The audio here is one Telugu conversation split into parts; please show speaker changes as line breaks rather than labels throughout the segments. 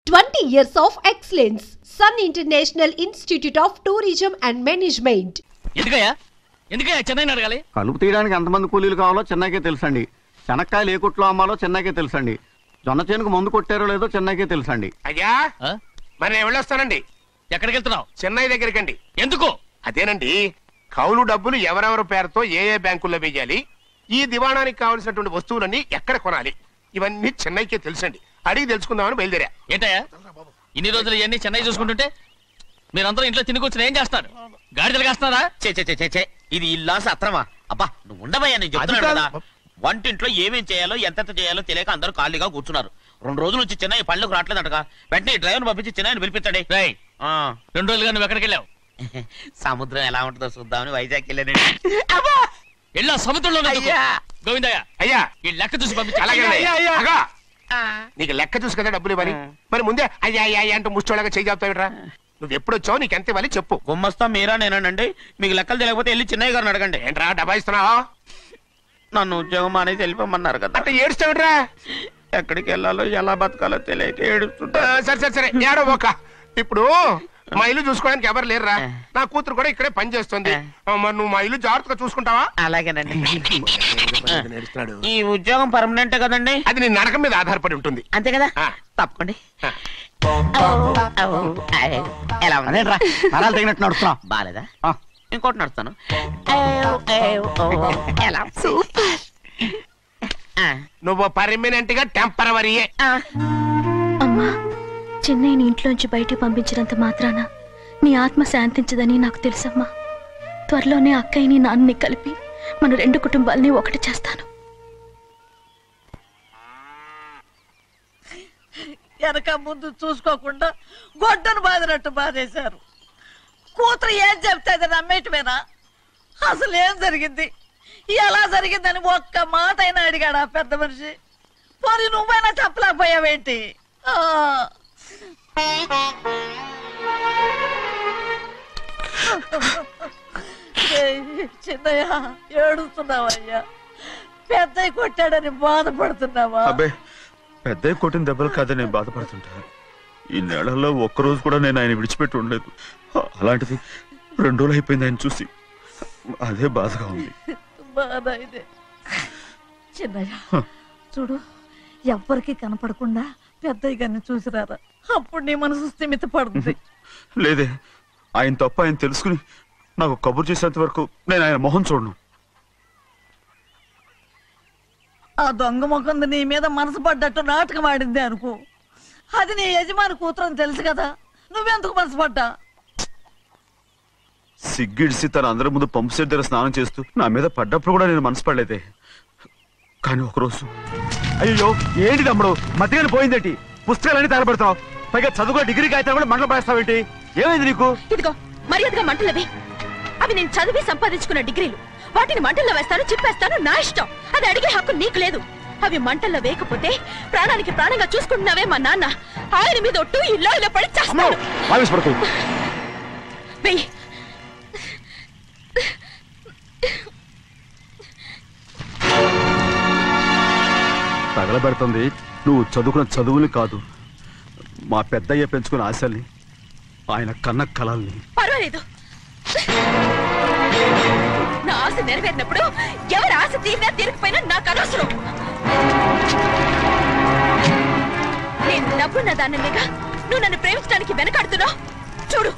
20 years of excellence. Sun International Institute of Tourism and Management.
ఎందుకయ్యా చెన్నైని అడగాలి?
కలుపు తీయడానికి ఎంతమంది కూలీలు కావాలో చెన్నైకే తెలుసండి. శనక్కాయలు ఏ కొట్లో అమ్మాలో చెన్నైకే తెలుసండి. జొన్న చేనుకు మందు కొట్టారో లేదో చెన్నైకే తెలుసండి.
అయ్యా మరి నేను వెళ్ళొస్తానండి.
ఎక్కడికి వెళ్తున్నావు?
చెన్నై దగ్గరికండి.
ఎందుకు?
అదేనండి, కౌలు డబ్బులు ఎవరెవరి పేరుతో ఏ బ్యాంకుల్లో వేయాలి, ఈ దివాణానికి కావలసినటువంటి వస్తువులన్నీ ఎక్కడ కొనాలి, ఇవన్నీ చెన్నైకే తెలుసండి. అడిగి తెలుసుకుందామని బయలుదేరా.
ఏంటయ్యా ఇన్ని రోజులు ఇవన్నీ చెన్నై చూసుకుంటుంటే మీరందరూ ఇంట్లో తిని కూర్చొని ఏం చేస్తారు? గాడిదలు కాస్తున్నారా?
ఇది ఇల్లా సత్రమా? అబ్బా నువ్వు ఉండబోయా, నేను చెప్తున్నాను కదా. వంటింట్లో ఏమేం చేయాలో ఎంతెంత చేయాలో తెలియక అందరూ ఖాళీగా కూర్చున్నారు. 2 రోజులు వచ్చి చెన్నై పళ్ళకు రావట్లేదంటగా. వెంటనే డ్రైవర్ పంపించి చెన్నైని పిలిపించండి.
2 రోజులుగా నువ్వు ఎక్కడికి వెళ్ళావు?
సముద్రం ఎలా ఉంటుందో చూద్దామని వైజాగ్ వెళ్ళానండి.
వెళ్ళా సముద్రంలో గోవిందయ్య
అయ్యా
ఈ లెక్క చూసి పంపించి.
నీకు లెక్క చూసి కదా డబ్బులు ఇవ్వాలి. మరి ముందే అయ్యా అయ్యా అంటూ ముష్టోళ్ళగా చేయి చెప్తావిట్రా. నువ్వు ఎప్పుడు వచ్చావు, నీకు ఎంత ఇవ్వాలి చెప్పు.
గుమ్మస్తా మీరా నేనండి. మీకు లెక్కలు తెలియకపోతే వెళ్ళి చిన్నయ్య గారిని అడగండి.
ఏంట్రా డబ్బా ఇస్తున్నావా?
నన్ను ఉద్యోగం అనేది వెళ్ళిపోమన్నారు కదా.
అంటే ఏడుస్తావిట్రా.
ఎక్కడికి వెళ్ళాలో ఎలా బతకాలో తెలియక ఏడుస్తుంటా.
సరే ఏడో ఒక. ఇప్పుడు మా ఇల్లు చూసుకోవడానికి ఎవరు లేరురా. నా కూతురు కూడా ఇక్కడే పని చేస్తుంది. మరి నువ్వు మా ఇల్లు జాగ్రత్తగా చూసుకుంటావా?
అలాగేనండి. ఈ ఉద్యోగం పర్మనెంట్ కదండి?
అది నీ నరకం మీద ఆధారపడి ఉంటుంది.
అంతే కదా, తప్పకండి. ఎలా
అదేంట్రా నరాలు తగినట్టు నడుస్తున్నావు?
బాలేదా? ఇంకోటి నడుస్తాను.
నువ్వు పర్మనెంట్ గా టెంపరవరీయే.
అమ్మా, చెన్నైని ఇంట్లోంచి బయటికి పంపించినంత మాత్రాన నీ ఆత్మ శాంతించదని నాకు తెలుసమ్మా. త్వరలోనే అక్కయ్యని నాన్నని కలిపి మన 2 కుటుంబాలని ఒకటి చేస్తాను.
వెనక ముందు చూసుకోకుండా గొడ్డను బాదినట్టు బాధేశారు. కూతురు ఏం చెప్తే నమ్మేటమేనా? అసలు ఏం జరిగింది, ఎలా జరిగిందని ఒక్క మాట అయినా అడిగాడు ఆ పెద్ద మనిషి. పోనీ నువ్వైనా చెప్పలేకపోయావేంటి? చిన్నయ్య ఏడుస్తున్నావయ్యా? పెద్దయ్య కొట్టాడని బాధపడుతున్నావా?
అబ్బే, పెద్దయ్య కొట్టిన దెబ్బలు కాదని నేను బాధపడుతుంటా. ఈ నెలలో ఒక్కరోజు కూడా నేను ఆయన విడిచిపెట్టి ఉండలేదు. అలాంటిది 2 రోజులు అయిపోయింది ఆయన చూసి. అదే బాధగా ఉంది.
బాధ ఇదే. చిన్నయ్య చూడు, ఎవ్వరికి కనపడకుండా పెద్దయ్య గారిని చూసిరారా, అప్పుడు నీ మనసు స్థిమిత పడుతుంది.
లేదే, ఆయన తప్ప ఆయన తెలుసుకుని నాకు కబురు చేసేంత వరకు నేను ఆయన మొహం చూడను.
ఆ దొంగ ముఖంది నీ మీద మనసు పడ్డట్టు నాటకం ఆడింది అనుకో. అది నీ యజమాని కూతురు అని తెలుసు కదా, నువ్వెందుకు మనసు పడ్డా?
సిగ్గిడిసి తన అందరి ముందు పంపు సెట్ దగ్గర స్నానం చేస్తూ నా మీద పడ్డప్పుడు కూడా నేను మనసు పడలేదే. కానీ ఒకరోజు
అయ్యో ఏంటి తమ్ముడు మధ్యగానే పోయిందేంటి? పుస్తకాలన్నీ తగలబెడతావు, పైగా చదువుకో డిగ్రీ కాగితాలు కూడా మంటలు పడేస్తావేంటి? ఏమైంది నీకు?
ఇదిగో మర్యాదగా మంటలవి. అవి నేను చదివి సంపాదించుకున్న డిగ్రీలు. వాటిని మంటల్లో వేస్తాను, చిప్పేస్తాను, నా ఇష్టం. అది అడిగే హక్కు నీకు లేదు. అవి మంటల్లో వేయకపోతే ప్రాణానికి ప్రాణంగా చూసుకుంటున్నావే మా నాన్న. ఆయన మీద ఒట్టు ఇల్లు ఇలా పడి చేస్తాను.
తగలబెడుతుంది నువ్వు చదువుకున్న చదువుని కాదు, మా పెద్దయ్య పెంచుకున్న ఆశల్ని, ఆయన కన్న కలల్ని.
పర్వాలేదు, నా ఆశ నెరవేరినప్పుడు ఎవరి ఆశ తీరినా తీరకపోయినా నాకు అనవసరం. నేను డబ్బున్న దానిగా నువ్వు నన్ను ప్రేమించడానికి వెనకాడుతున్నావు. చూడు,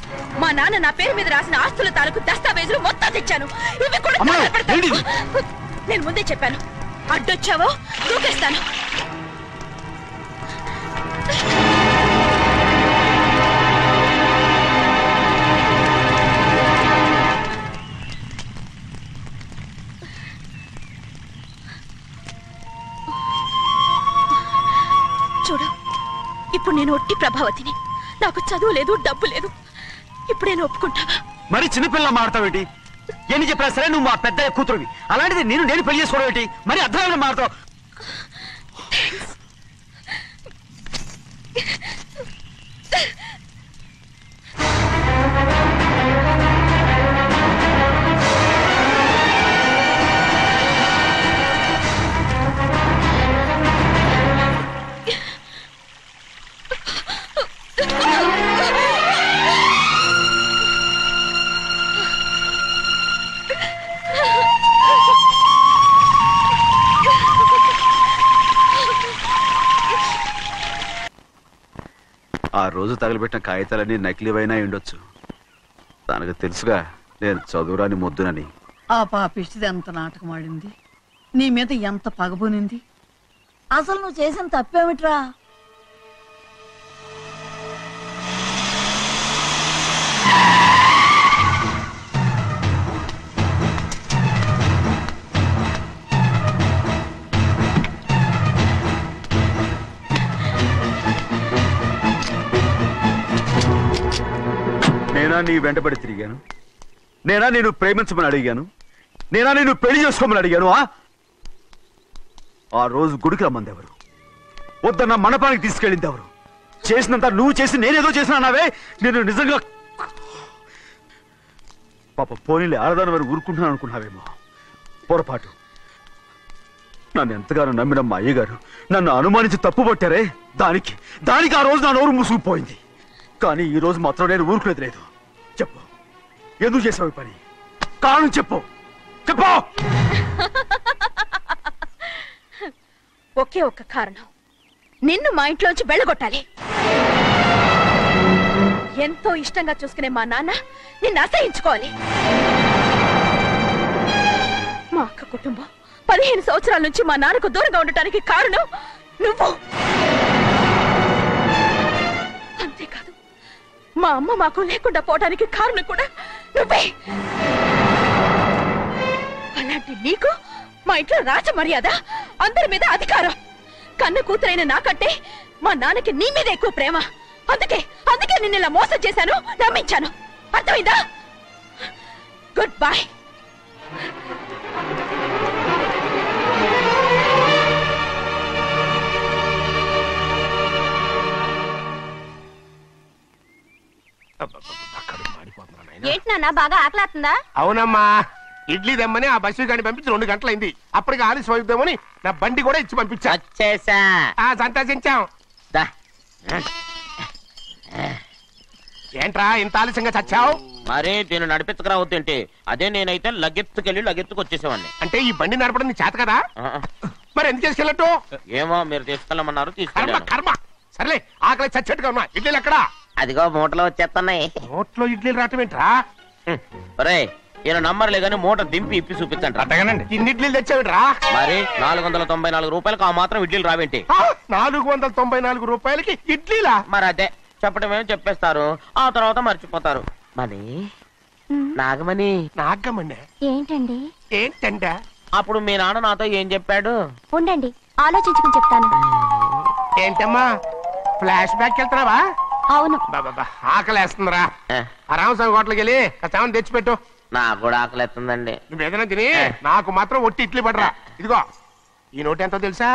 మా నాన్న నా పేరు మీద రాసిన ఆస్తుల తాలూకు దస్తావేజులు మొత్తం తెచ్చాను. ఇవి కూడా నేను ముందే చెప్పాను, అడ్డొచ్చావో దూకేస్తాను. చూడు, ఇప్పుడు నేను ఒట్టి ప్రభావతిని. నాకు చదువు లేదు, డబ్బు లేదు. ఇప్పుడేను ఒప్పుకుంటావా?
మరి చిన్నపిల్ల మాడతావేంటి? ఎన్ని చెప్పినా సరే నువ్వు మా పెద్దయ్య కూతురువి. అలాంటిది నేను పెళ్లి చేసుకోవడం ఏంటి? మరి అర్థమైన మాడతావు. ఆ రోజు తగలబెట్టిన కాగితాలన్నీ నకిలీవైనా ఉండొచ్చు. తనకు తెలుసుగా నేను చదువురాని మొద్దునని.
ఆ పాపిష్టిది ఎంత నాటకం ఆడింది, నీ మీద ఎంత పగబోనింది. అసలు నువ్వు చేసిన తప్పేమిట్రా?
నేనా నీ వెంటబడి తిరిగాను? నేనా నేను ప్రేమించమని అడిగాను? నేనా నేను పెళ్లి చేసుకోమని అడిగాను? ఆ రోజు గుడికి రమ్మంది ఎవరు? వద్దన్న మండపానికి తీసుకెళ్ళింది ఎవరు? చేసినంత నువ్వు చేసి నేనేదో చేసినా నావే. నేను నిజంగా పాప పోనీలే ఆడదాని వారు ఊరుకుంటున్నాను అనుకున్నావేమో. పొరపాటు. నన్ను ఎంతగానో నమ్మిన మా అయ్యగారు నన్ను అనుమానించి తప్పుపట్టారే, దానికి ఆ రోజు నా నోరు మూసుకుపోయింది. కానీ ఈ రోజు మాత్రం నేను ఊరుకునేది లేదు. చెప్పు, ఎందుకు చేసావు పని? కారణం చెప్పు.
ఒకే ఒక్క కారణం, నిన్ను మా ఇంట్లోంచి వెళ్ళగొట్టాలి. ఎంతో ఇష్టంగా చూసుకునే మా నాన్న నిన్ను అసహించుకోవాలి. మా అక్క కుటుంబం 15 సంవత్సరాల నుంచి మా నాన్నకు దూరంగా ఉండటానికి కారణం నువ్వు. అంతేకాదు, మా అమ్మ మాకు లేకుండా పోవడానికి కారణం కూడా నువ్వే. అలాంటి నీకు మా ఇంట్లో రాజ మర్యాద, అందరి మీద అధికారం. కన్న కూతురైన నాకంటే మా నాన్నకి నీ మీద ఎక్కువ ప్రేమ. అందుకే నిన్ను ఇలా మోసం చేశాను, నమ్మించాను. అర్థమైందా? Good bye. ఏంటి నాన్న, బాగా ఆకలాతుందా?
అవునమ్మా, ఇడ్లీ దమ్మని ఆ బస్సు గాని పంపించి 2 గంటలైంది. అప్పటికి ఆలస్యం అవుతామని నా బండి కూడా ఇచ్చి పంపించా. సంతోషించాం. ఏంట్రా ఇంత ఆలస్యంగా చచ్చావు?
మరే దీన్ని నడిపెత్తుకురావద్దేంటి? అదే నేనైతే లగెత్తుకు వచ్చేసేవాడిని.
అంటే ఈ బండి నడపడం నీ చేత కదా? మరి ఎందుకు చేసుకెళ్ళట్టు?
ఏమో మీరు తీసుకెళ్ళమన్నారు, తీసుకెళ్ళాను.
కర్మ. సర్లే, ఆకలి చచ్చట్టుగా ఉన్నా. ఇడ్లీలు ఎక్కడా?
అదిగో మూటలో వచ్చేస్తున్నాయి.
నోట్లో ఇడ్లీలు రావటం ఏంట్రా?
ఒరే, ఈయన నంబర్లే గానీ మూట దింపి ఇప్పి చూపించండి.
అట్టగానండి. ఇన్ని ఇడ్లీలు తెచ్చావిడ్రా?
మరి 494 రూపాయలకు ఆ మాత్రం ఇడ్లీలు రావేంటి?
494 రూపాయలకి ఇడ్లీలా?
మరి అదే చెప్పడమేమో చెప్పేస్తారు, ఆ తర్వాత మర్చిపోతారు. మరి నాగమణి.
నాగమణి
ఏంటండి?
ఏంటంట?
అప్పుడు మీ నాన్న నాతో ఏం చెప్పాడు?
ఉండండి, ఆలోచించుకుని చెప్తాను.
ఏంటమ్మా, ఫ్లాష్ బ్యాక్ వెళ్తున్నావా?
అవును.
బాబా ఆకలేస్తుందిరా. రామస్వామి హోటల్కి వెళ్ళి కచ్చామని తెచ్చిపెట్టు.
నాకు కూడా ఆకలేస్తుందండి.
నువ్వేదైనా తిని నాకు మాత్రం ఒట్టి ఇడ్లీ పడరా. ఇదిగో, ఈ నోటు ఎంతో తెలుసా?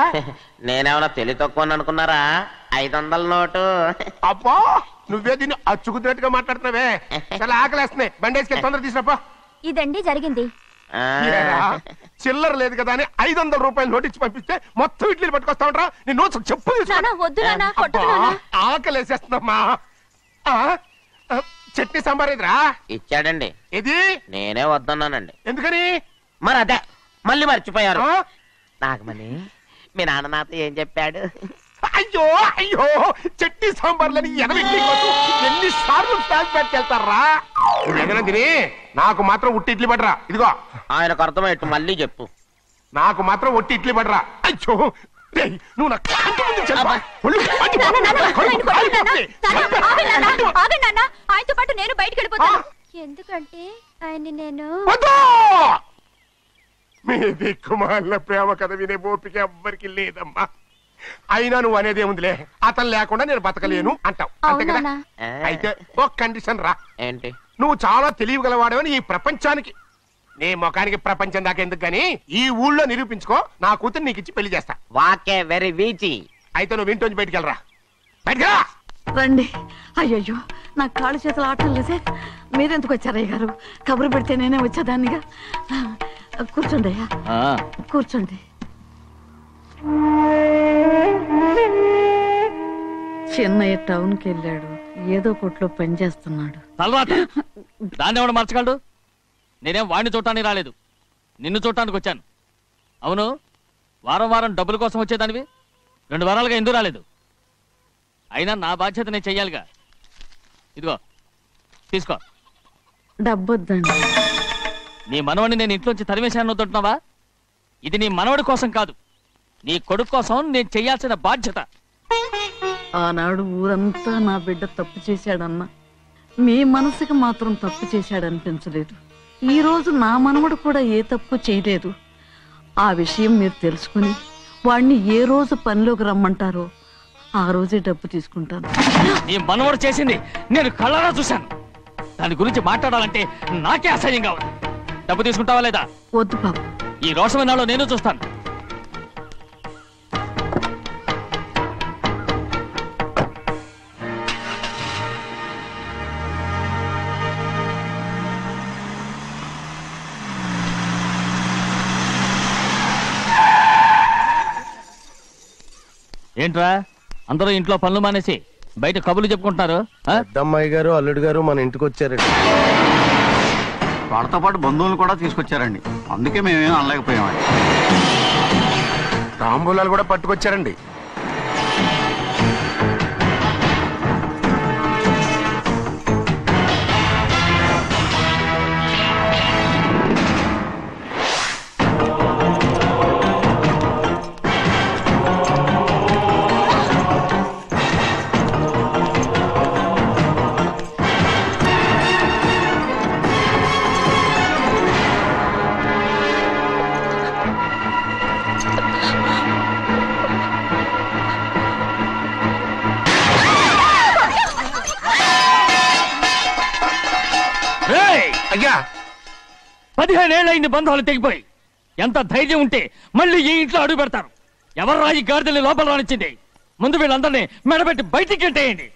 నేనేమన్నా తెలివి తక్కువ అనుకున్నారా? 500 నోటు.
అబ్బా, నువ్వే దీన్ని అచ్చుకుతున్నట్టుగా మాట్లాడుతున్నావే. చాలా ఆకలేస్తున్నాయి, బండేసుకెళ్ళి తొందర తీసినప్ప.
ఇదండి జరిగింది.
చిల్లర లేదు కదా అని 500 రూపాయలు నోటు ఇచ్చి పంపిస్తే మొత్తం ఇడ్లీలు పట్టుకొస్తా ఉంటా. నీ నోట్స్ చెప్పు. ఆకలేసేస్తుందమ్మా. చట్నీ సాంబార్ ఇదిరా?
ఇచ్చాడండి.
ఇది
నేనే వద్దన్నానండి.
ఎందుకని?
మరి అదే మళ్ళీ మర్చిపోయారు. నాగమణి, మీ నాన్న నాతో ఏం చెప్పాడు?
అయ్యో చట్నీ సాంబార్లని ఎన్నిసార్లు ఫ్లాష్ బ్యాక్ వెళ్తారా? ఏదైనా తిని నాకు మాత్రం ఉట్టి ఇడ్లీ పడరా. ఇదిగో,
ఆయనకు అర్థమయ్యట్టు మళ్ళీ చెప్పు.
నాకు మాత్రం ఒట్టి ఇడ్లీ పడరా. అయ్యో, నువ్వు నా కంటి ముందు చెప్పా.
ఆయనతో పాటు నేను బయటికి వెళ్ళిపోతాను. ఎందుకంటే ఆయన్ని నేను
మీ దిక్కుమాల ప్రేమ కథ వినే ఓపిక ఎవ్వరికి లేదమ్మా. అయినా నువ్వు అనేది ఏముందిలే, అతను లేకుండా నేను బతకలేను అంటావు, అంతే కదా? అయితే ఒక కండిషన్ రా.
ఏంటి?
నువ్వు చాలా తెలియగలవాడవని ఈ ప్రపంచానికి, నీ ముఖానికి ప్రపంచం దాకా ఎందుకు గానీ ఈ ఊళ్ళో నిరూపించుకో. నా కూతురు నీకు ఇచ్చి పెళ్లి చేస్తా.
వాకే వెరీ వీచి.
అయితే నువ్వు ఇంటి నుంచి బయటికి వెళ్ళరా. బయటకెళ్ళా.
రండి. అయ్యయ్యో, నాకు కాళ్ళు చేతులు ఆటం లేదే. మీరెందుకు వచ్చారయ్య గారు? కబురు పెడితే నేనే వచ్చేదాన్నిగా. కూర్చోండి అయ్యా, కూర్చోండి. చిన్నయ్య టౌన్కి వెళ్ళాడు, ఏదో కొట్లో పని చేస్తున్నాడు.
తలరాత దాన్ని ఎవడు మర్చగలడు? నేనేం వాడిని చూడటానికి రాలేదు, నిన్ను చూడటానికి వచ్చాను. అవును, వారం వారం డబ్బుల కోసం వచ్చేదానివి 2 వారాలుగా ఎందుకు రాలేదు? అయినా నా బాధ్యత నేను చెయ్యాలిగా. ఇదిగో తీసుకో.
డబ్బొద్దండి.
నీ మనవడిని నేను ఇంట్లోంచి తరిమేశాను వద్దంటున్నావా? ఇది నీ మనవడి కోసం కాదు, నీ కొడుకు కోసం నేను చెయ్యాల్సిన బాధ్యత.
ఆనాడు ఊరంతా నా బిడ్డ తప్పు చేశాడన్నా, మీ మనసుకి మాత్రం తప్పు చేశాడనిపించలేదు. ఈ రోజు నా మనవడు కూడా ఏ తప్పు చేయలేదు. ఆ విషయం మీరు తెలుసుకుని వాడిని ఏ రోజు పనిలోకి రమ్మంటారో ఆ రోజే డబ్బు తీసుకుంటాను.
నీ మనవడు చేసింది నేను కళ్ళారా చూశాను. దాని గురించి మాట్లాడాలంటే నాకే అసహ్యంగా ఉంది. డబ్బు తీసుకుంటావా లేదా?
వద్దు బాబు.
ఈ రోషమైన నాలో నేను చూస్తాను. ఏంట్రా అందరూ ఇంట్లో పనులు మానేసి బయట కబుర్లు చెప్పుకుంటున్నారు?
పెద్దమ్మాయి గారు అల్లుడు గారు మన ఇంటికి వచ్చారండి.
వాళ్ళతో పాటు బంధువులు కూడా తీసుకొచ్చారండి, అందుకే మేమేం అనలేకపోయామండి.
తాంబూలాలు కూడా పట్టుకొచ్చారండి. అయ్యా
15 ఏళ్ళైంది బంధాలు తెగిపోయి. ఎంత ధైర్యం ఉంటే మళ్ళీ ఈ ఇంట్లో అడుగు పెడతారు? ఎవరు రాయి గాడిదల్ని లోపల రానిచ్చింది? ముందు వీళ్ళందరినీ మెడబెట్టి బయటికి గెట్టేయండి.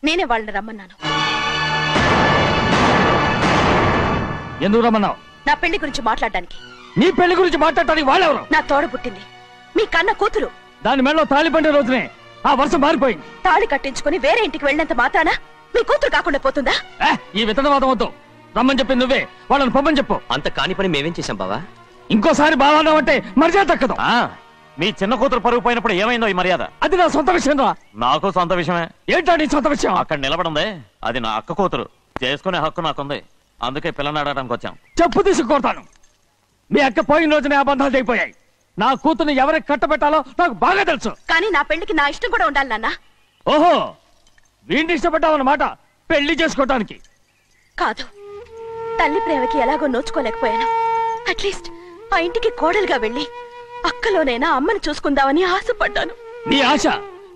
నేనే వాళ్ళని రమ్మన్నాను.
ఎందుకు రమ్మన్నావు?
నా పెళ్లి గురించి మాట్లాడడానికి.
నీ పెళ్లి గురించి మాట్లాడటానికి వాళ్ళెవరు?
నా తోడ పుట్టింది, మీ కన్న కూతురు.
దాని మెడలో తాళి పండే రోజునే ఆ వర్షం మారిపోయింది.
తాళి కట్టించుకుని వేరే ఇంటికి వెళ్ళినంత మాత్రాన మీ కూతురు కాకుండా పోతుందా?
ఈ విత్తనవాదం వద్దు. రమ్మని చెప్పి నువ్వే, వాళ్ళని పంపని చెప్పు.
అంత కాని పని మేమేం చేశాం బావా?
ఇంకోసారి బావాన్నావు అంటే మర్యాద తక్కదు.
మీ చిన్న కూతురు పరుగు పోయినప్పుడు ఏమైందో ఈ మర్యాద?
అది నా సొంత విషయం రా.
నాకు సొంత విషయమే.
ఏంటో నీ సొంత విషయం?
అక్కడ నిలబడింది అది నా అక్క కూతురు, చేసుకునే హక్కు నాకుంది. అందుకే పిల్లని అడగడానికి వచ్చాం.
చెప్పు తీసుకొడతాను. మీ అక్క పోయిన రోజునే ఆ బంధాలు తెగిపోయాయి. నా కూతుర్ని ఎవరికి కట్టబెట్టాలో నాకు బాగా తెలుసు.
కానీ నా పెళ్లికి నా ఇష్టం కూడా ఉండాలి నాన్న.
ఓహో, వీడిని ఇష్టపడ్డావన్నమాట పెళ్లి చేసుకోవటానికి?
కాదు, తల్లి ప్రేమకి ఎలాగో నోచుకోలేకపోయాను. అట్లీస్ట్ ఆ ఇంటికి కోడలుగా వెళ్ళి అక్కలోనైనా అమ్మని చూసుకుందామని ఆశపడ్డాను.
నీ ఆశ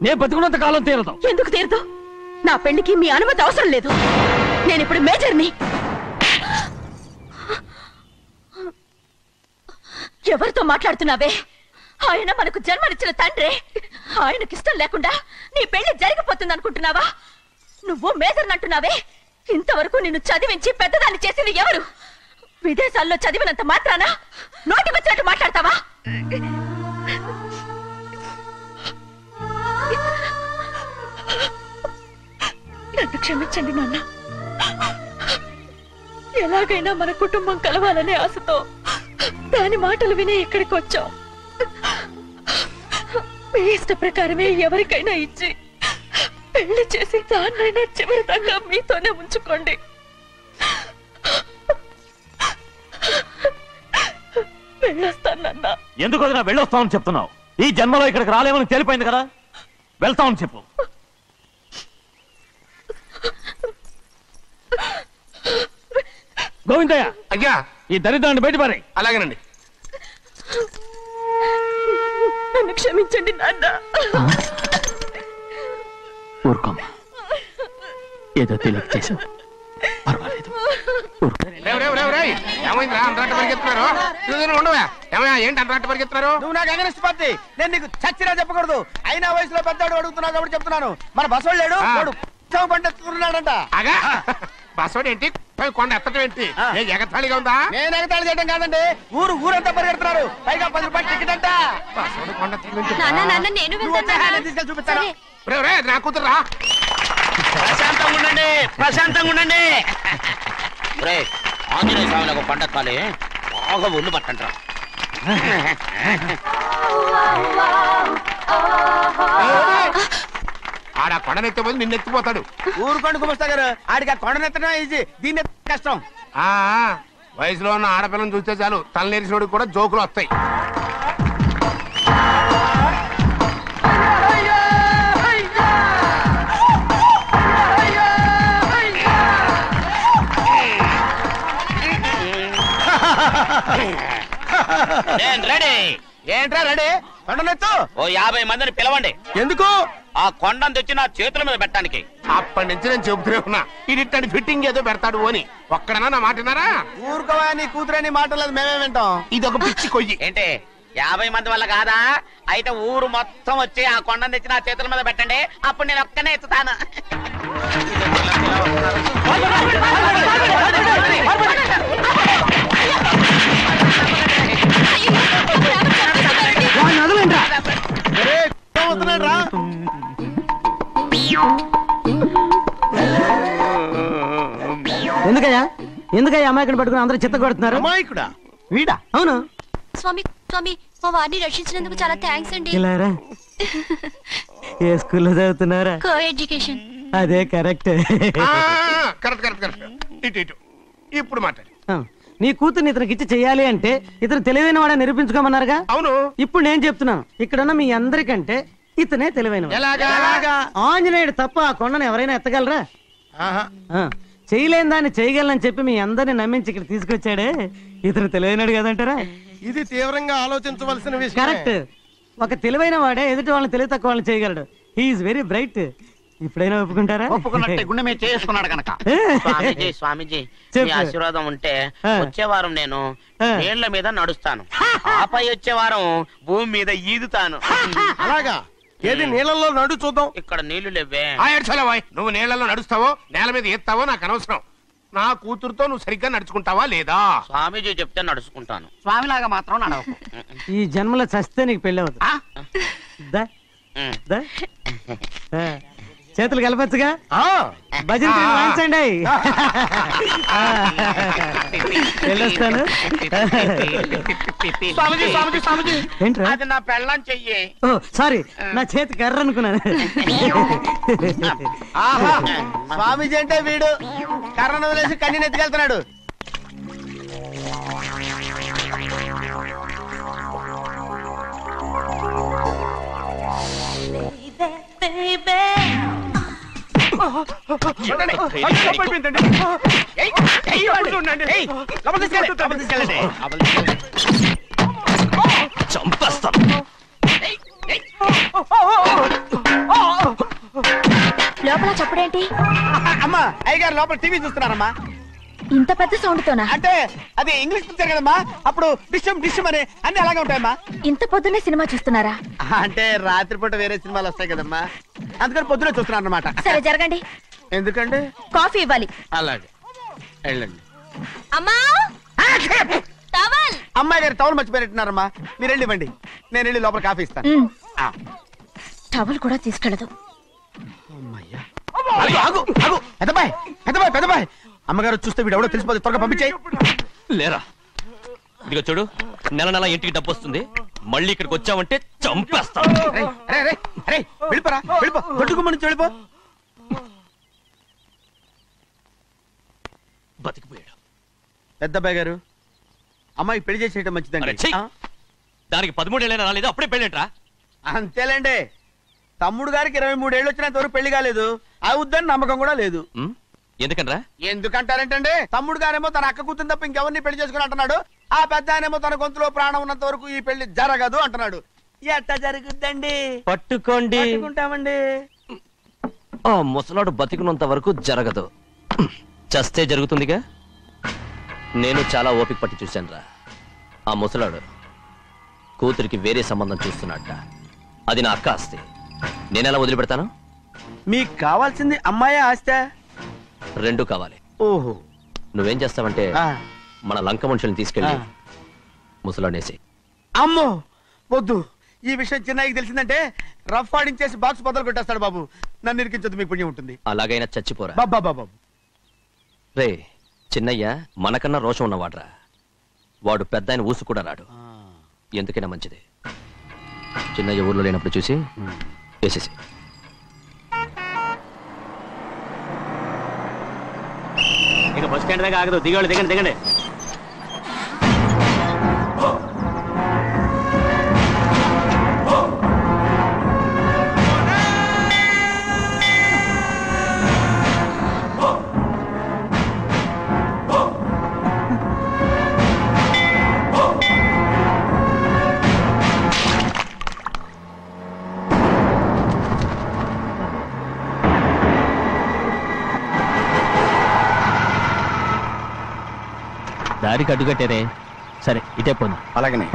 నే బతుకున్నంత కాలం తీరదు.
ఎందుకు తీరదు? నా పెళ్లికి మీ అనుమతి అవసరం లేదు. నేను ఇప్పుడు మేజర్ని. ఎవరితో మాట్లాడుతున్నావే? ఆయన మనకు జన్మనిచ్చిన తండ్రి. ఆయనకిష్టం లేకుండా నీ పెళ్లి జరిగిపోతుంది అనుకుంటున్నావా? నువ్వు మేజర్ని అంటున్నావే. ఇంతవరకు నిన్ను చదివించి పెద్దదాన్ని చేసింది ఎవరు? విదేశాల్లో చదివినంత మాత్రాన నోటికొచ్చినట్టు మాట్లాడతావా? నన్ను క్షమించండి నాన్న. ఎలాగైనా మన కుటుంబం కలవాలనే ఆశతో దాని మాటలు వినే ఇక్కడికి వచ్చాం. మీ ఇష్ట ప్రకారమే ఎవరికైనా ఇచ్చి పెళ్లి చేసి దాన్నైనా చివరి దాకా మీతోనే ఉంచుకోండి. వెళ్ళొస్తానన్నా.
ఎందుకు వదినా వెళ్ళొస్తామని చెప్తున్నావు? ఈ జన్మలో ఇక్కడికి రాలేమని తెలిపోయింది కదా, వెళ్తామని చెప్పు.
గోవిందయ్య,
అయ్యా
ఈ దరిద్రాన్ని బయటపడే.
అలాగేనండి.
నన్ను క్షమించండి నాన్న.
ఊరుకోమ్మా, ఏదో తెలియక చేసావు, పర్వాలేదు.
ఏమైందిరా అంతరాట పరిగెత్తున్నారు? ఉండవా? ఏమయ్యా ఏంటి అంతరాట పరిగెత్తున్నారు?
నువ్వు నాకు అగనిస్ట్ పార్టీ, నేను నీకు చచ్చినా చెప్పకూడదు. అయినా వయసులో పెద్దవాడు అడుగుతున్నావు కాబట్టి చెప్తున్నాను. మన బసవాడు లేడు, వాడు పండిస్తున్నాడంట.
అగా బసవాడు ఏంటి మొత్తం కొండ ఎత్తటం ఏంటి ఎగతాళిగా ఉందా?
నేను ఎగతాళి చేయడం కాదండి, ఊరంతా పరిగెడుతున్నారు. పైగా 10 రూపాయలు టికెట్ అంట.
కొండ
నేను
తీసుకెళ్ళి చూపిస్తాను.
నా కూతురు రా.
ప్రశాంతంగా ఉండండి. ఆంజనేయ స్వామికి పండగ కాలే బాగా ఒళ్ళు పట్టంటారా.
ఆడ కొండనెత్తిపోతే నిన్నెత్తిపోతాడు.
ఊరుకోండి కుమస్తా గారు, ఆడికి ఆ కొండనెత్తడం ఈజీ, దీన్ని కష్టం.
వయసులో ఉన్న ఆడపిల్లని చూస్తే చాలు తలనేరిసినోడికి కూడా జోకులు వస్తాయి.
ఏంట్రా రెడీ? కొండనెత్తు.
ఓ 50 మందిని పిలవండి.
ఎందుకు?
ఆ కొండను తెచ్చి నా చేతుల మీద పెట్టడానికి.
అప్పటి నుంచి నేను చెబుతూనే ఉన్నా, ఇది ఫిట్టింగ్ ఏదో పెడతాడు అని. ఒక్కడనా నా మాటనారా?
ఊరుకోవా, నీ కూతురని మాటలేదు, మేమే వింటాం.
ఇది ఒక పిచ్చి కొయ్యి.
ఏంటి 50 మంది వల్ల కాదా? అయితే ఊరు మొత్తం వచ్చి ఆ కొండను తెచ్చి నా చేతుల మీద పెట్టండి, అప్పుడు నేను ఒక్కనే ఎత్తుతాను.
ఎందుకయ్యా అమాయకుని పట్టుకుని అందరూ చిత్త కొడుతున్నారు?
అమాయకుడా?
వీడా? అవును.
స్వామి మా వారిని రక్షించినందుకు చాలా థ్యాంక్స్ అండి.
ఏ స్కూల్లో చదువుతున్నారా?
Co education.
అదే కరెక్ట్.
ఇటు ఇప్పుడు మాట్లాడు.
నీ కూతుర్ని ఇతనికి ఇచ్చి చెయ్యాలి అంటే ఇతను తెలివైన వాడని నిరూపించుకోమన్నారుగా.
అవును.
ఇప్పుడు నేను చెప్తున్నాను, ఇక్కడున్న మీ అందరికంటే ఇతనే తెలివైన. ఆంజనేయుడు తప్ప ఆ కొండను ఎవరైనా ఎత్తగలరా? చేయలేని దాన్ని చేయగలనని చెప్పి మీ అందరిని నమ్మించి ఇక్కడ తీసుకొచ్చాడే, ఇతను తెలివైనడు కదంటారా?
ఇది తీవ్రంగా ఆలోచించవలసిన విషయం.
కరెక్ట్. ఒక తెలివైన వాడే ఎదుటి వాళ్ళని తెలివి తక్కువ వాళ్ళని చేయగలడు. He's very bright. ఇప్పుడైనా ఒప్పుకుంటారా?
ఒప్పుకున్నట్టే, గుండె మీద చేసుకున్నాడు కనుక.
స్వామీజీ మీ ఆశీర్వాదం ఉంటే వచ్చే వారం నేను నీళ్ల మీద నడుస్తాను, ఆపై వచ్చే వారం భూమి మీద ఈదుతాను.
అలాగా? ఏది నీళ్ళల్లో నడు చూద్దాం.
ఇక్కడ నీళ్లు లేవే.
నువ్వు నీళ్ళల్లో నడుస్తావో నేల మీద ఎత్తావో నాకు అనవసరం. నా కూతురుతో నువ్వు సరిగ్గా నడుచుకుంటావా లేదా?
స్వామీజీ చెప్తే నడుచుకుంటాను.
స్వామిలాగా మాత్రం నడవకు.
ఈ జన్మలో చస్తే నీకు పెళ్ళి అవుతుంది. చేతులు కలపచ్చుగా, భజన వాయించండి. వెళ్ళొస్తాను.
అది నా పెళ్ళం చెయ్యి.
ఓ సారీ, నా చేతి కర్ర అనుకున్నాను.
స్వామీజీ అంటే వీడు కర్రను వదిలేసి కన్నీ నెత్తికెళ్తున్నాడు.
చంపేస్తాను.
లోపల చప్పుడేంటి?
అమ్మా అయ్యగారు లోపల టీవీ చూస్తున్నారమ్మా.
ఇంత పెద్ద సౌండ్ తోనా?
అంటే అది ఇంగ్లీష్ పిక్చర్ కదమ్మా, అప్పుడు డిషమ్ డిషమ్ అని అన్ని అలాగే ఉంటాయమ్మా.
ఇంత పొద్దున్నే సినిమా చూస్తున్నారా?
అంటే రాత్రిపూట వేరే సినిమాలు వస్తాయి కదమ్మా, అందుకని పొద్దునే చూస్తున్నాను అన్నమాట.
సరే జరగండి.
ఎందుకంటే
కాఫీ ఇవ్వాలి.
అలాగే వెళ్ళండి.
అమ్మా టవల్.
అమ్మాయి గారు టవల్ మర్చిపోయినట్టున్నారమ్మా, మీరు వెళ్ళి ఇవ్వండి, నేను వెళ్ళి లోపల కాఫీ ఇస్తాను.
టవల్ కూడా తీసుకెళ్ళదు.
పెద్దబాయ్ పెద్దబాయ్ పెద్దబాయ్, అమ్మగారు చూస్తే వీడు ఎవడో తెలిసిపోతే త్వరగా పంపించేయి.
లేరా, ఇదిగో చూడు, నెల నెల ఇంటికి డబ్బు వస్తుంది, మళ్ళీ ఇక్కడికి వచ్చావంటే చంపేస్తా.
వెళ్ళిపోరా, వెళ్ళిపో, దొడ్డుకుమ్మ నుంచి వెళ్ళిపో.
బతికిపోయాడు.
పెద్దబాయ్ గారు, అమ్మాయి పెళ్లి చేసేయటం మంచిదండి.
దానికి 13 ఏళ్ళైనా రాలేదు, అప్పుడే పెళ్ళేంట్రా?
అంతేలేండి, తమ్ముడు గారికి 23 ఏళ్ళు వచ్చినంత వరకు పెళ్లి కాలేదు, అవుద్దని నమ్మకం కూడా లేదు.
ఎందుకనరా?
ఎందుకంటారేంటండి, తమ్ముడు గారేమో తన అక్క కూతురు తప్ప ఇంకెవరిని పెళ్లి చేసుకుని అంటున్నాడు, ఆ పెద్ద ఆయనేమో తన గొంతులో ప్రాణం ఉన్నంత వరకు ఈ పెళ్లి జరగదు అంటున్నాడు. ఎట్ట జరుగుద్దండి?
పట్టుకోండి.
పట్టుకుంటామండి.
ఆ ముసలాడు బతికినంత వరకు జరగదు, చస్తే జరుగుతుందిగా. నేను చాలా ఓపిక పట్టి చూశానురా. ఆ ముసలాడు కూతురికి వేరే సంబంధం చూస్తున్నాడ. అది నా అక్క ఆస్తి, నేనెలా మీకు కావాల్సింది అమ్మాయి ఆస్తి? రెండు కావాలి.
ఓహో,
నువ్వేం చేస్తావంటే మన లంక మనుషుల్ని తీసుకెళ్ళి ముసలాడేసి.
అమ్మో వద్దు, ఈ విషయం చిన్నయ్యకి తెలిసిందంటే రఫ్ ఆడించేసి బాక్స్ బదులు కొట్టేస్తాడు బాబు. నన్ను ఇరికించొద్దు, మీకు పుణ్యం ఉంటుంది.
అలాగైనా చచ్చిపోరా
బాబా.
రే చిన్నయ్య మనకన్నా రోషం ఉన్నవాడ్రా. వాడు పెద్ద ఆయన ఊసు కూడా రాడు. ఎందుకైనా మంచిది చిన్నయ్య ఊర్లో లేనప్పుడు చూసి వేసేసి.
ఇక బస్ స్టాండ్ దాకా ఆగదు, దిగండి దిగండి దిగండి.
దారికి అడ్డుకట్టారే. సరే ఇటే పోను.
అలాగనే.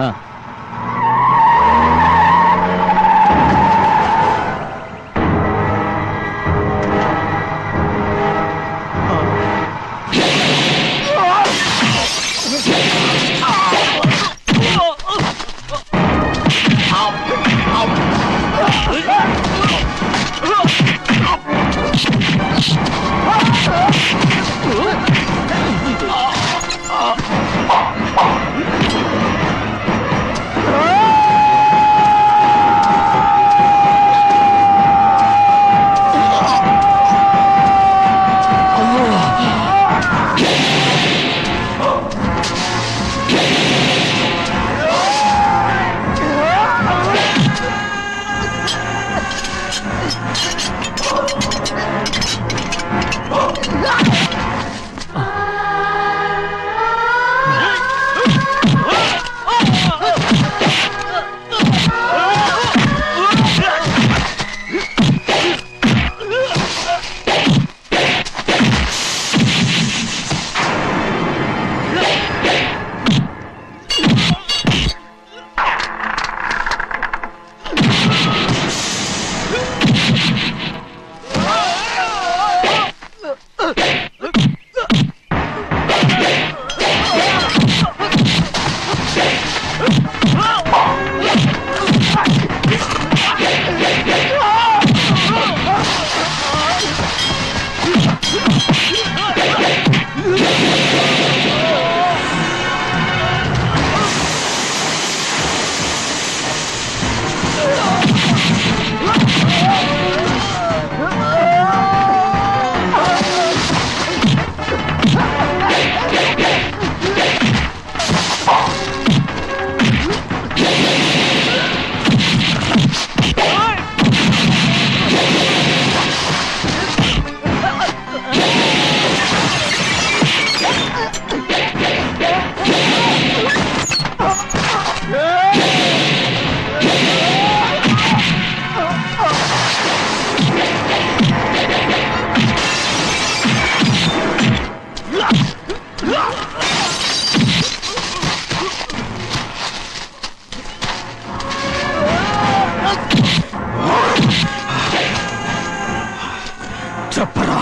చెప్పరా,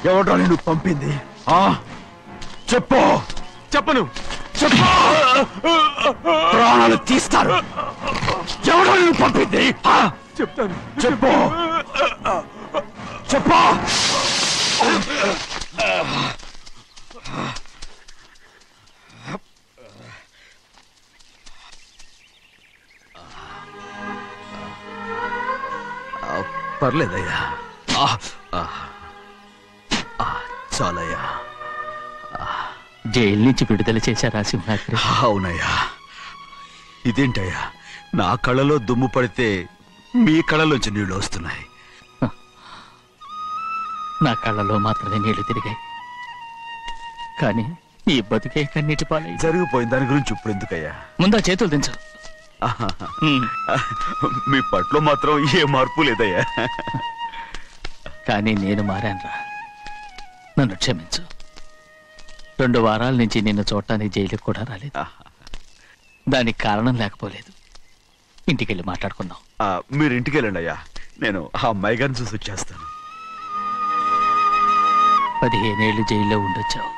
ఎవడో నిన్ను పంపింది? చెప్పు.
చెప్పను.
చెప్పు, ప్రాణాలు తీస్తారు. ఎవడో నిన్ను పంపింది?
చెప్తాను.
చెప్పు చెప్పు. పర్లేదయ్యా, చాలయ్యా.
జైలు నుంచి విడుదల చేశారా సింహాద్రి?
అవునయ్యా. ఇదేంటయ్యా, నా కళ్ళలో దుమ్ము పడితే మీ కళ్ళలోంచి నీళ్లు వస్తున్నాయి.
నా కళ్ళలో మాత్రమే నీళ్లు తిరిగాయి, కానీ ఈ బతుకే కన్నీటి పాలై.
జరిగిపోయిన దాని గురించి ఇప్పుడు ఎందుకయ్యా?
ముందా చేతులు దించు.
మీ పట్ల మాత్రం ఏ మార్పు లేదయ్యా.
కానీ నేను మారానురా, నన్ను క్షమించు. 2 వారాల నుంచి నిన్ను చూడటానికి జైలుకి కూడా రాలేదు. దానికి కారణం లేకపోలేదు. ఇంటికెళ్ళి మాట్లాడుకుందాం.
మీరు ఇంటికి వెళ్ళండి అయ్యా, నేను ఆ అమ్మాయి గారిని చూసి వచ్చేస్తాను.
15 ఏళ్ళు జైల్లో ఉండొచ్చావు.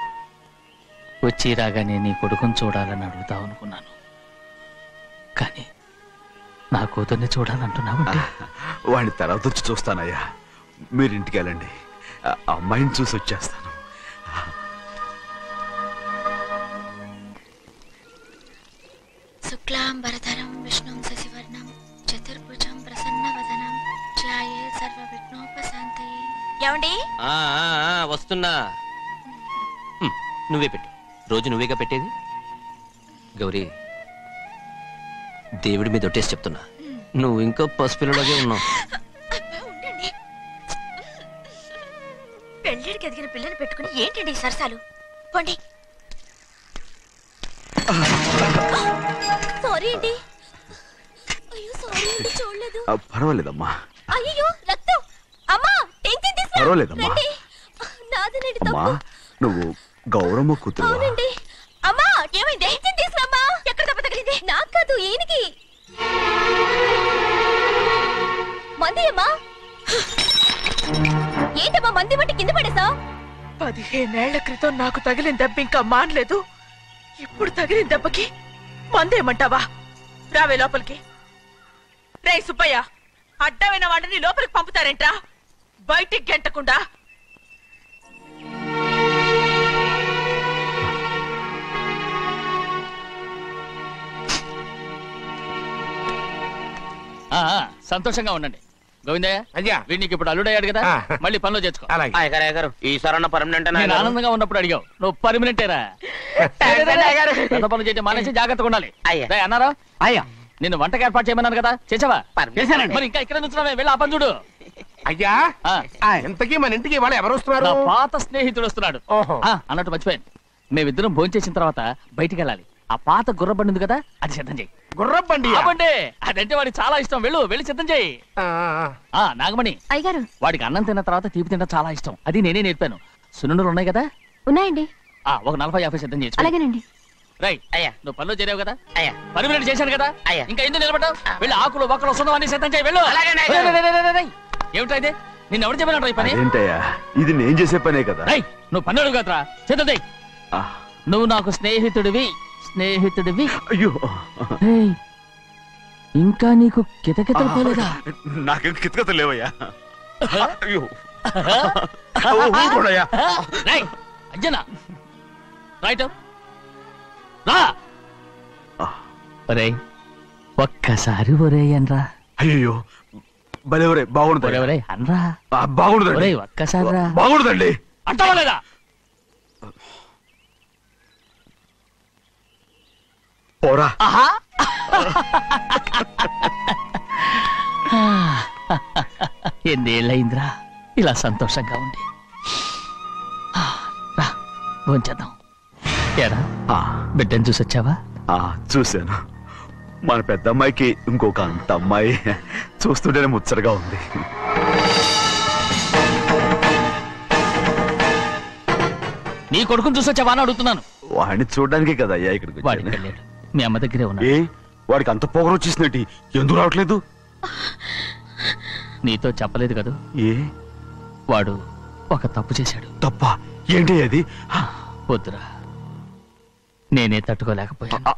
వచ్చి రాగానే నీ కొడుకుని చూడాలని అడుగుతావు అనుకున్నాను, కానీ నా కూతుర్ని చూడాలంటున్నావు.
వాడిని తర్వాత వచ్చి చూస్తానయ్యా. మీరు ఇంటికి వెళ్ళండి, అమ్మాయిని చూసి వచ్చేస్తాను.
శుక్లాంబరధరం విష్ణుం శశివర్ణం చతుర్భుజం ప్రసన్నవదనం ధ్యాయే సర్వవిఘ్నోపశాంతయే. ఏమండి?
వస్తున్నా. నువ్వే పెట్టు, రోజు నువ్వేగా పెట్టేది. గౌరీ, దేవుడి మీద ఒట్టేసి చెప్తున్నా, నువ్వు ఇంకా పసిపిల్లలాగే ఉన్నావు.
పెళ్ళిడికి ఎదిగిన పిల్లని పెట్టుకుని ఏంటండి సరసాలు? పోండి. సారీ అండి. అయ్యో సారీ అండి, చూడలేదు.
పర్వాలేదమ్మా.
అయ్యో రక్తం. అమ్మా టెన్షన్ తీసుకురా.
పర్వాలేదమ్మా.
నాదనండి
అమ్మా,
తప్పు.
నువ్వు గౌరమ్మ కూతురు.
అవునండి. అమ్మా ఏమైంది? టెన్షన్ తీసుకురామ్మా. ఎక్కడ దెబ్బ తగిలింది? నాకు కాదు, ఈయనకి. మంది అమ్మా. ఏంటమ్మా మంది బట్టి కింద పడేసా?
15 ఏళ్ల క్రితం నాకు తగిలిన దెబ్బ ఇంకా మానలేదు. ఇప్పుడు తగిలిన దెబ్బకి మందేమంటావా? రావే లోపలికి. రే సుబ్బయ్య, అడ్డమైన వాడిని లోపలికి పంపుతారేంట్రా? బయటికి గెంటకుండా.
సంతోషంగా ఉండండి. గోవిందయ్య,
అయ్యా,
వీడికి ఇప్పుడు అల్లుడయ్యాడు కదా, మళ్ళీ పనిలో చేర్చుకో.
ఈసారి పర్మనెంట్
నేను ఆనందంగా ఉన్నప్పుడు అడిగావు, నువ్వు పర్మనెంటేరా. పెద్ద పనులు చేయడం మానేసి జాగ్రత్తగా ఉండాలి. అన్నారా?
అయ్యా,
నిన్ను వంటకి ఏర్పాటు చేయమన్నాను కదా, చేసావా? మరి ఇంకా ఇక్కడ నుంచున్నావే, వెళ్ళి ఆ పని చూడు.
అయ్యా, ఇంతకీ మన ఇంటికి వాళ్ళు ఎవరు వస్తున్నారు?
నా పాత స్నేహితుడు వస్తున్నాడు. అన్నట్టు మర్చిపోయాను, మేమిద్దరం భోంచేసిన తర్వాత బయటికి వెళ్ళాలి. ఆ పాత గుర్రబండి ఉంది కదా, అది సిద్ధం చేయి.
గుర్రబండి?
అదంటే వాడికి చాలా ఇష్టం. వెళ్ళి సిద్ధం చేయి. నాగమణి,
అయ్యగారు,
వాడికి అన్నం తిన్న తర్వాత తీపి తినడం చాలా ఇష్టం. అది నేనే నేర్పాను. సున్నుండలు ఉన్నాయి కదా?
ఉన్నాయండి.
ఒక 40-50 సిద్ధం చేసి.
అలాగేనండి.
రైట్. అయ్యా, నువ్వు పనిలో చేరావు కదా, పర్మనెంట్ చేశాను కదా, ఇంకా ఎందుకు నిలబడ్డావు? వెళ్ళి ఆకులు బొక్కలు వస్తుందో అన్ని సిద్ధం చేయి. వెళ్ళు. ఏమిటా ఇది? నిన్ను ఎవరు చెప్పినట్టు ఈ పని?
ఏంటయ్యా, ఇది నేను చేసే పనే కదా.
నువ్వు పని అడుగు కదరా, సిద్ధం చేయి. నువ్వు నాకు స్నేహితుడివి.
అయ్యో,
ఇంకా నీకు కితకితలు పోలేదా?
నాకేం కితకితలు లేవయ్యా. అయ్యో,
అంజనా రైట్ రా. ఒరే ఒక్కసారి ఒరే అనరా.
అయ్యో భలేవరే, బాగుండదు.
అనరా,
బాగుండదండి.
ఒక్కసారి రా.
బాగుండదండి.
అంటావా లేదా?
పోరా.
ఎన్నేళ్ళయిందిరా ఇలా సంతోషంగా ఉండి. రా భోంచేద్దాం. ఏరా బిడ్డను చూసొచ్చావా?
చూశాను. మన పెద్ద అమ్మాయికి ఇంకొక అంత అమ్మాయి చూస్తుంటేనే ముచ్చటగా ఉంది.
నీ కొడుకుని చూసొచ్చావా అని అడుగుతున్నాను.
వాడిని చూడడానికి కదా అయ్యా ఇక్కడికి.
వాడికి వెళ్ళాడు, మీ అమ్మ దగ్గరే ఉన్నాడు.
వాడికి అంత పొగరు వచ్చేసినట్టు ఎందుకు రావట్లేదు?
నీతో చెప్పలేదు కదా. వాడు ఒక తప్పు చేశాడు.
తప్ప? ఏంటి అది?
వద్దురా, నేనే తట్టుకోలేకపోయాను.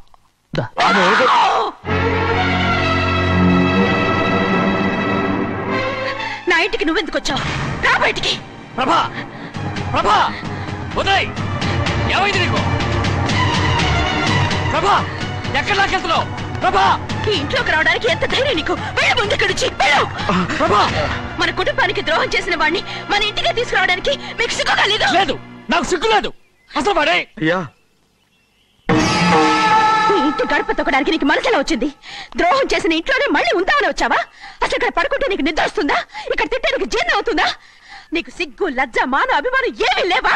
నా ఇంటికి నువ్వెందుకు వచ్చావు? రా బయటికి.
ప్రభా, ప్రభా, ఉదయ్, ఏమైంది నీకు? ప్రభా, ఎక్కడ లాకెళ్తున్నావు? ప్రభా,
ఈ ఇంట్లోకి రావడానికి ఎంత ధైర్యం నీకు? వెళ్ళు ముందు ఇక్కడి నుంచి, వెళ్ళు.
ప్రభా,
మన కుటుంబానికి ద్రోహం చేసిన వాడిని మన ఇంటికి తీసుకురావడానికి మీకు సిగ్గు కలదు?
లేదు, నాకు సిగ్గు లేదు. అసలు వాడే
ఈ ఇంటి గడప తొక్కడానికి నీకు మనసులో వచ్చింది. ద్రోహం చేసిన ఇంట్లోనే మళ్ళీ ఉందామని వచ్చావా? అసలు ఇక్కడ పడుకుంటే నీకు నిద్ర వస్తుందా? ఇక్కడ తిట్టడానికి జీర్ణం అవుతుందా? నీకు సిగ్గు, లజ్జ, మాన, అభిమానం ఏమీ లేవా?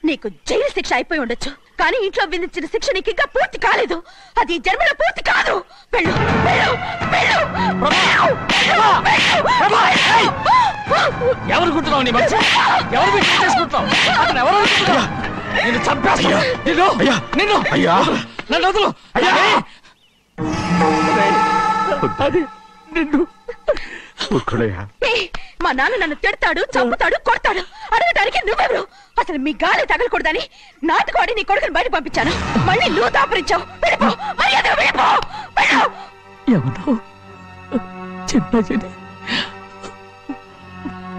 నీకు జైలు శిక్ష అయిపోయి ఉండొచ్చు, కానీ ఇంట్లో విధించిన శిక్ష నీకు ఇంకా పూర్తి కాలేదు. అది జన్మలో పూర్తి కాదు. వెళ్ళు, వెళ్ళు, వెళ్ళు.
ఎవరు కుట్టున్నావు? నీ మంచి ఎవరు చేసుకుంటున్నావు? నిన్ను చంపేస్తా. నిన్ను నన్ను వదులు.
నిన్ను
మా నాన్న నన్ను తిడతాడు, చంపుతాడు, కొడతాడు. అడగటానికి నువ్వెవరు? అసలు మీ గాలి తగలకూడదని నాటుకోడి నీ కొడుకుని బయట పంపించాను. మళ్ళీ నువ్వు దాపరించావు. వెళ్ళిపో, మర్యాదగా వెళ్ళిపో, వెళ్ళు.
ఎవరో చిన్నజని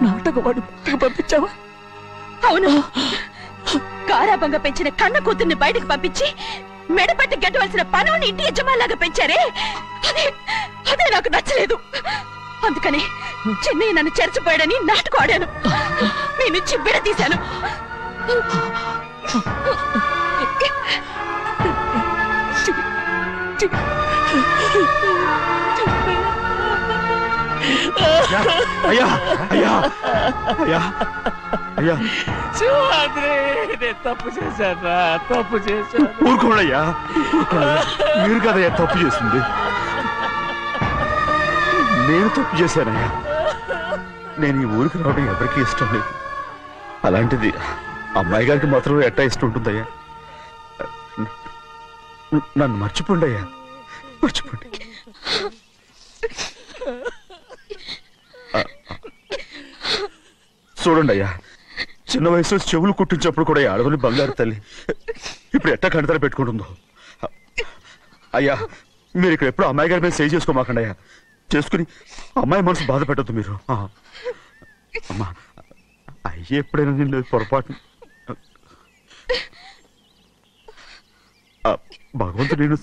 నాటకవాడి పంపించావా?
అవును, గారాబంగా పెంచిన కన్న కూతుర్ని బయటకు పంపించి మెడపట్టి గెట్టవలసిన పనుని ఇంటి యజమానిలాగా పెంచారే, అదే నాకు నచ్చలేదు. అందుకని చెన్నై నన్ను చెరచిపోయాడని నాటకం ఆడాను. మీ నుంచి విడదీశాను.
అయ్యా అయ్యా అయ్యా అయ్యా
తప్పు చేశాను, తప్పు చేశాను.
ఊరుకోడయ్యా, మీరు కదయ్యా తప్పు చేసింది. నేను తప్పు చేశానయ్యా. నేను ఈ ఊరికి రావడం ఎవరికీ ఇష్టం లేదు. అలాంటిది అమ్మాయి గారికి మాత్రం ఎట్టా ఇష్టం ఉంటుందయ్యా. నన్ను మర్చిపోండి అయ్యా, మర్చిపోండి. చూడండి అయ్యా, చిన్న వయసులో చెవులు కుట్టించినప్పుడు కూడా ఆడవని బంగారు తల్లి ఇప్పుడు ఎట్టా కంటతల పెట్టుకుంటుందో. అయ్యా, మీరు ఇక్కడ ఎప్పుడు అమ్మాయి గారి మీద సేవ్ చేసుకోమాకండి అయ్యా. చేసుకుని అమ్మాయి మనసు బాధ పెట్టద్దు మీరు. అమ్మా, అయ్యే ఎప్పుడైనా నేను పొరపాటు భగవంతుడు నేను